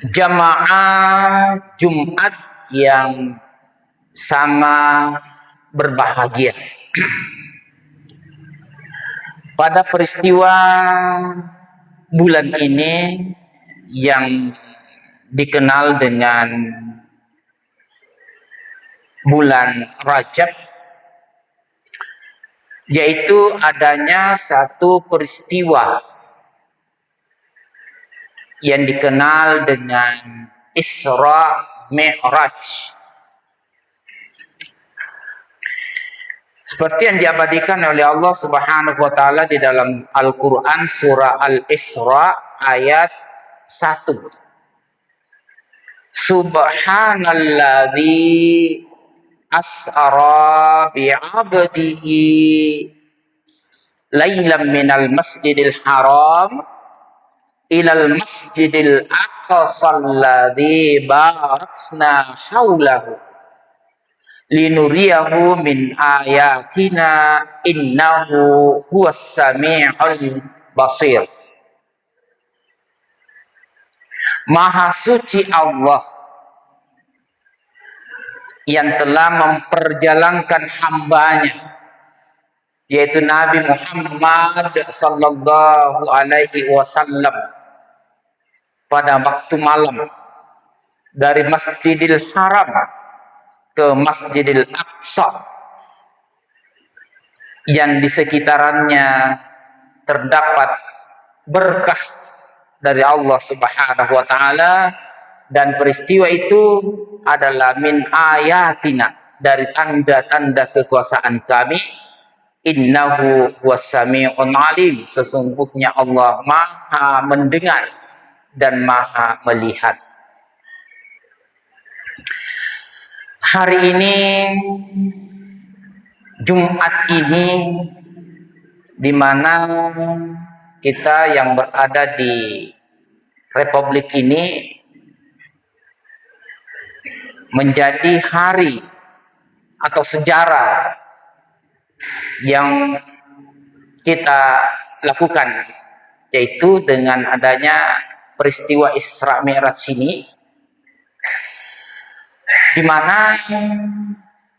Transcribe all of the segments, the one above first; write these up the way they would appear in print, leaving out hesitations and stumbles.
jamaah Jumat yang sama berbahagia. Pada peristiwa bulan ini yang dikenal dengan bulan Rajab, yaitu adanya satu peristiwa yang dikenal dengan Isra Mi'raj. Seperti yang diabadikan oleh Allah Subhanahu wa taala di dalam Al-Qur'an surah Al-Isra ayat 1. Subhanalladzi as'ara bi'abdihi lailan minal masjidil haram ilal masjidil aqsa alladzi barakna haulahu linuriyahu min ayatina innahu huwas sami'ul basir. Maha suci Allah yang telah memperjalankan hambanya, yaitu Nabi Muhammad sallallahu alaihi wasallam, pada waktu malam dari Masjidil Haram ke Masjidil Aqsa yang di sekitarannya terdapat berkah dari Allah Subhanahu wa taala, dan peristiwa itu adalah min ayatina, dari tanda-tanda kekuasaan kami. Innahu huwas-sami'un alim, sesungguhnya Allah Maha mendengar dan Maha melihat. Hari ini, Jumat ini, di mana kita yang berada di Republik ini menjadi hari atau sejarah yang kita lakukan, yaitu dengan adanya peristiwa Isra Mi'raj ini, di mana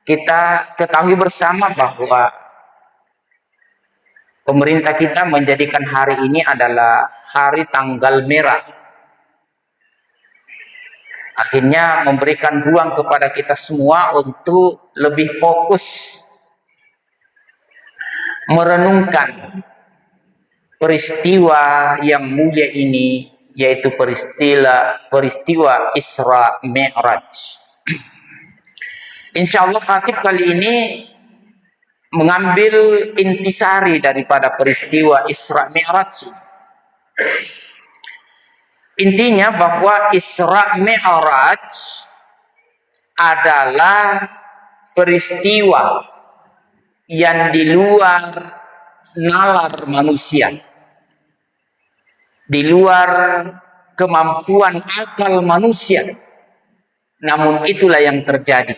kita ketahui bersama bahwa pemerintah kita menjadikan hari ini adalah hari tanggal merah. Akhirnya memberikan ruang kepada kita semua untuk lebih fokus merenungkan peristiwa yang mulia ini, yaitu peristiwa Isra Mi'raj. Insya Allah khatib kali ini mengambil intisari daripada peristiwa Isra Mi'raj. Intinya bahwa Isra Mi'raj adalah peristiwa yang di luar nalar manusia, di luar kemampuan akal manusia, namun itulah yang terjadi.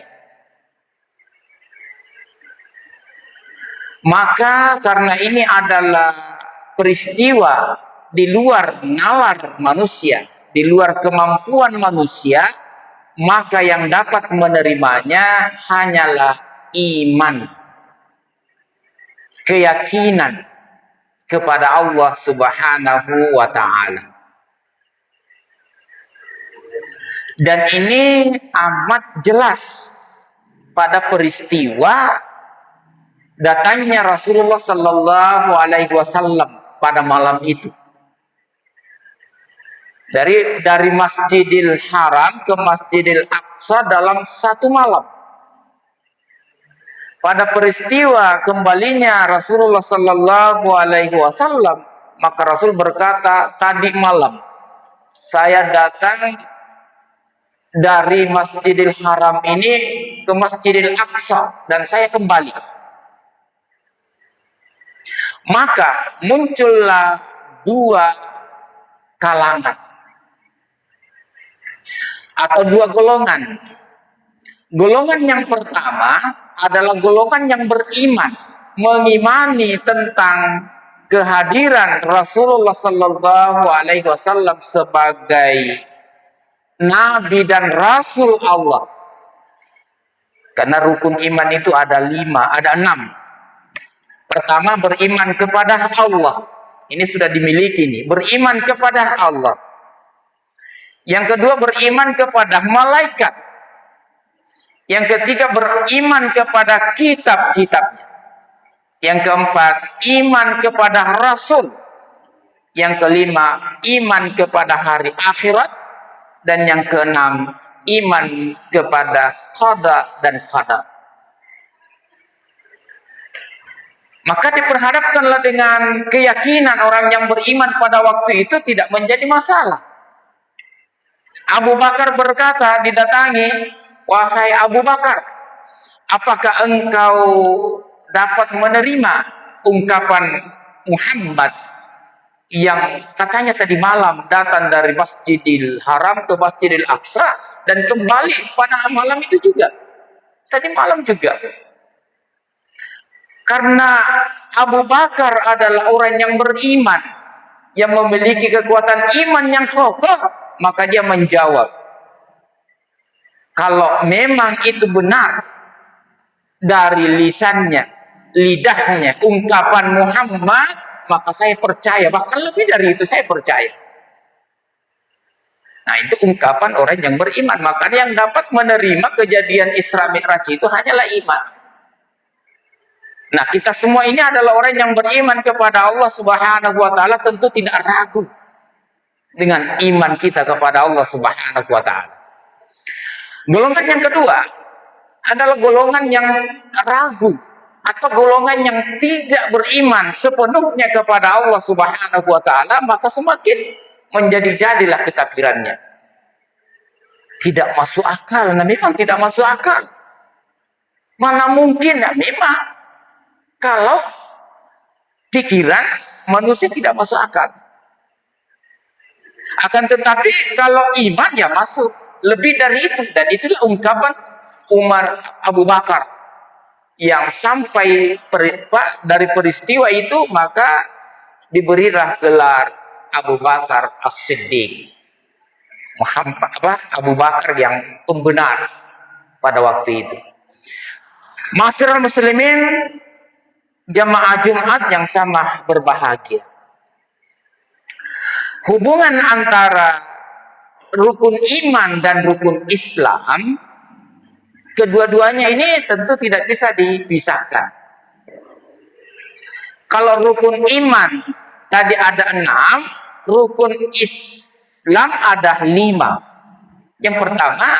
Maka karena ini adalah peristiwa di luar nalar manusia, di luar kemampuan manusia, maka yang dapat menerimanya hanyalah iman, keyakinan kepada Allah Subhanahu wa ta'ala. Dan ini amat jelas pada peristiwa datangnya Rasulullah Sallallahu Alaihi Wasallam pada malam itu dari Masjidil Haram ke Masjidil Aqsa dalam satu malam. Pada peristiwa kembalinya Rasulullah Sallallahu Alaihi Wasallam, maka Rasul berkata, tadi malam saya datang dari Masjidil Haram ini ke Masjidil Aqsa dan saya kembali. Maka muncullah dua kalangan atau dua golongan. Golongan yang pertama adalah golongan yang beriman, mengimani tentang kehadiran Rasulullah Sallallahu Alaihi Wasallam sebagai nabi dan rasul Allah. Karena rukun iman itu ada 5, ada 6. Pertama, beriman kepada Allah. Ini sudah dimiliki nih, beriman kepada Allah. Yang kedua, beriman kepada malaikat. Yang ketiga, beriman kepada kitab-kitabnya. Yang keempat, iman kepada rasul. Yang kelima, iman kepada hari akhirat. Dan yang keenam, iman kepada qada dan qadar. Maka diperhadapkanlah dengan keyakinan orang yang beriman pada waktu itu tidak menjadi masalah. Abu Bakar berkata, didatangi, "Wahai Abu Bakar, apakah engkau dapat menerima ungkapan Muhammad yang katanya tadi malam datang dari Masjidil Haram ke Masjidil Aqsa dan kembali pada malam itu juga? Tadi malam juga." Karena Abu Bakar adalah orang yang beriman, yang memiliki kekuatan iman yang kokoh, maka dia menjawab, kalau memang itu benar dari lisannya, lidahnya, ungkapan Muhammad, maka saya percaya. Bahkan lebih dari itu, saya percaya. Nah, itu ungkapan orang yang beriman. Maka yang dapat menerima kejadian Isra Mi'raj itu hanyalah iman. Nah, kita semua ini adalah orang yang beriman kepada Allah Subhanahu wa taala, tentu tidak ragu dengan iman kita kepada Allah Subhanahu wa taala. Golongan yang kedua adalah golongan yang ragu atau golongan yang tidak beriman sepenuhnya kepada Allah Subhanahu wa taala, maka semakin menjadi-jadilah kekafirannya. Tidak masuk akal, nah memang tidak masuk akal. Mana mungkin, nah memang kalau pikiran manusia tidak masuk akal. Akan tetapi kalau iman ya masuk. Lebih dari itu. Dan itulah ungkapan Umar Abu Bakar. Yang sampai dari peristiwa itu maka diberilah gelar Abu Bakar As-Siddiq. Abu Bakar yang pembenar pada waktu itu. Ma'asyiral muslimin, jamaah Jumat yang sama berbahagia. Hubungan antara rukun iman dan rukun Islam, kedua-duanya ini tentu tidak bisa dipisahkan. Kalau rukun iman tadi ada 6, rukun Islam ada 5. Yang pertama,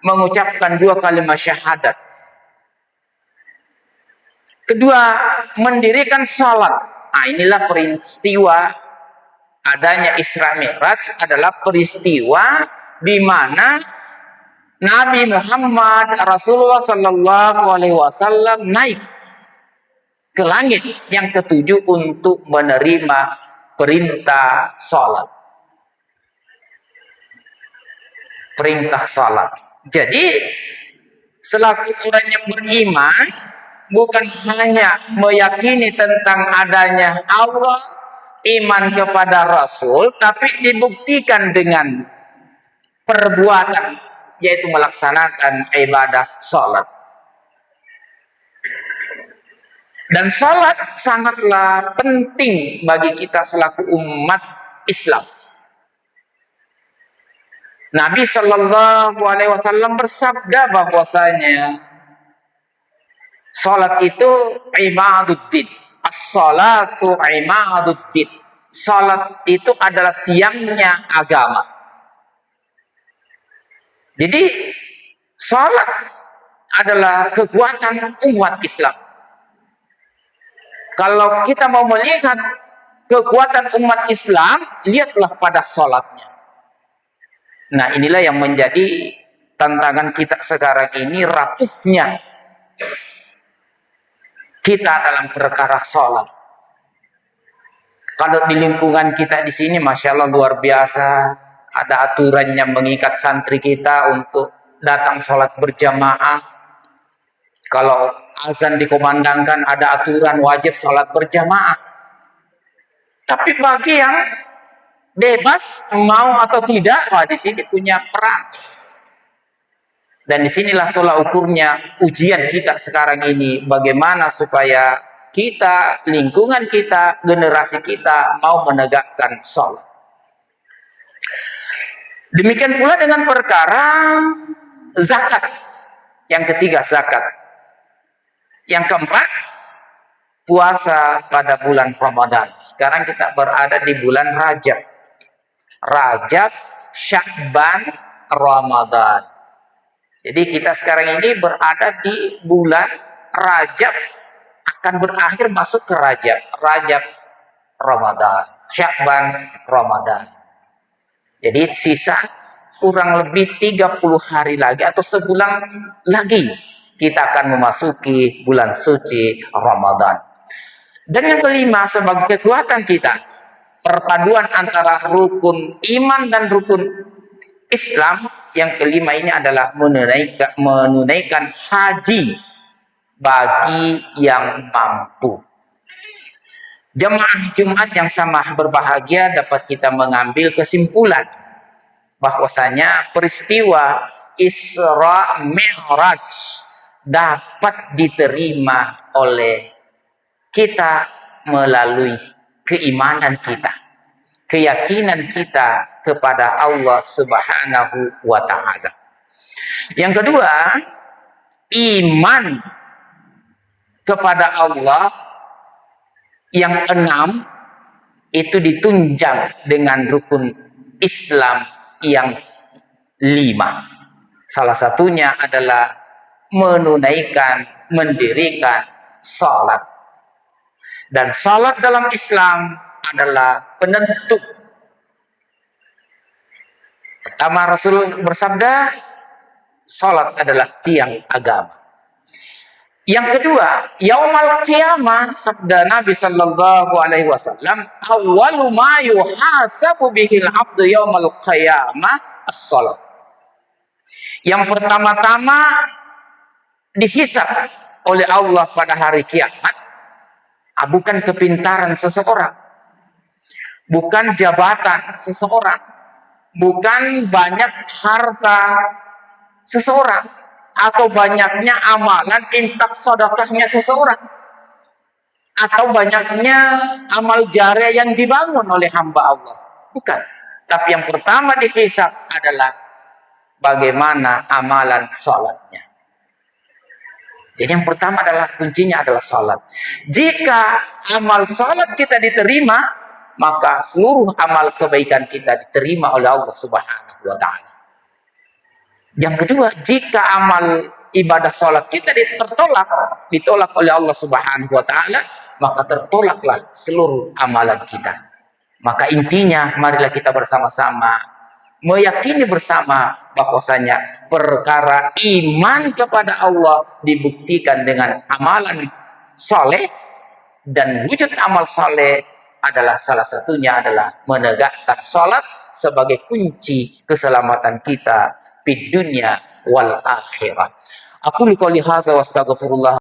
mengucapkan 2 kalimat syahadat. Kedua, mendirikan salat. Nah, inilah peristiwa adanya Isra Mi'raj adalah peristiwa di mana Nabi Muhammad Rasulullah Sallallahu Alaihi Wasallam naik ke langit yang ketujuh untuk menerima perintah salat. Perintah salat. Jadi selaku orang yang beriman, bukan hanya meyakini tentang adanya Allah, iman kepada Rasul, tapi dibuktikan dengan perbuatan, yaitu melaksanakan ibadah salat. Dan salat sangatlah penting bagi kita selaku umat Islam. Nabi Shallallahu Alaihi Wasallam bersabda bahwasanya salat itu imaduddin. As-salatu imaduddin. Salat itu adalah tiangnya agama. Jadi salat adalah kekuatan umat Islam. Kalau kita mau melihat kekuatan umat Islam, lihatlah pada salatnya. Nah, inilah yang menjadi tantangan kita sekarang ini, rapuhnya kita dalam perkara sholat. Kalau di lingkungan kita di sini, masya Allah luar biasa, ada aturan yang mengikat santri kita untuk datang sholat berjamaah. Kalau azan dikumandangkan, ada aturan wajib sholat berjamaah. Tapi bagi yang bebas mau atau tidak, wah di sini punya peran. Dan disinilah tolak ukurnya ujian kita sekarang ini, bagaimana supaya kita, lingkungan kita, generasi kita mau menegakkan sholat. Demikian pula dengan perkara zakat. Yang ketiga zakat. Yang keempat puasa pada bulan Ramadan. Sekarang kita berada di bulan Rajab. Rajab, Sya'ban, Ramadan. Jadi kita sekarang ini berada di bulan Rajab, akan berakhir masuk ke Rajab. Rajab, Ramadan, Sya'ban, Ramadan. Jadi sisa kurang lebih 30 hari lagi atau sebulan lagi kita akan memasuki bulan suci Ramadan. Dan yang kelima sebagai kekuatan kita, perpaduan antara rukun iman dan rukun Islam, yang kelima ini adalah menunaikan haji bagi yang mampu. Jemaah Jumat yang sama berbahagia, dapat kita mengambil kesimpulan bahwasanya peristiwa Isra Mi'raj dapat diterima oleh kita melalui keimanan kita, keyakinan kita kepada Allah Subhanahu wa Ta'ala. Yang kedua, iman kepada Allah yang enam itu ditunjang dengan rukun Islam yang lima. Salah satunya adalah mendirikan salat. Dan salat dalam Islam adalah penentu. Pertama, Rasul bersabda, salat adalah tiang agama. Yang kedua, yaumal qiyamah, sabda Nabi sallallahu alaihi wasallam, awwalu ma yuhasabu bihil abdu yaumal qiyamah as-salat. Yang pertama-tama dihisab oleh Allah pada hari kiamat bukan kepintaran seseorang, bukan jabatan seseorang, bukan banyak harta seseorang, atau banyaknya amalan infak sedekahnya seseorang, atau banyaknya amal jariah yang dibangun oleh hamba Allah. Bukan. Tapi yang pertama dihisab adalah bagaimana amalan sholatnya. Jadi yang pertama adalah kuncinya adalah sholat. Jika amal sholat kita diterima, maka seluruh amal kebaikan kita diterima oleh Allah Subhanahu wa Ta'ala. Yang kedua, jika amal ibadah sholat kita ditolak oleh Allah Subhanahu wa Ta'ala, maka tertolaklah seluruh amalan kita. Maka intinya, marilah kita bersama-sama meyakini bersama bahwasanya perkara iman kepada Allah dibuktikan dengan amalan soleh, dan wujud amal soleh adalah salah satunya adalah menegakkan sholat sebagai kunci keselamatan kita di dunia wal akhirah. Aku qouli hadza wa astaghfirullah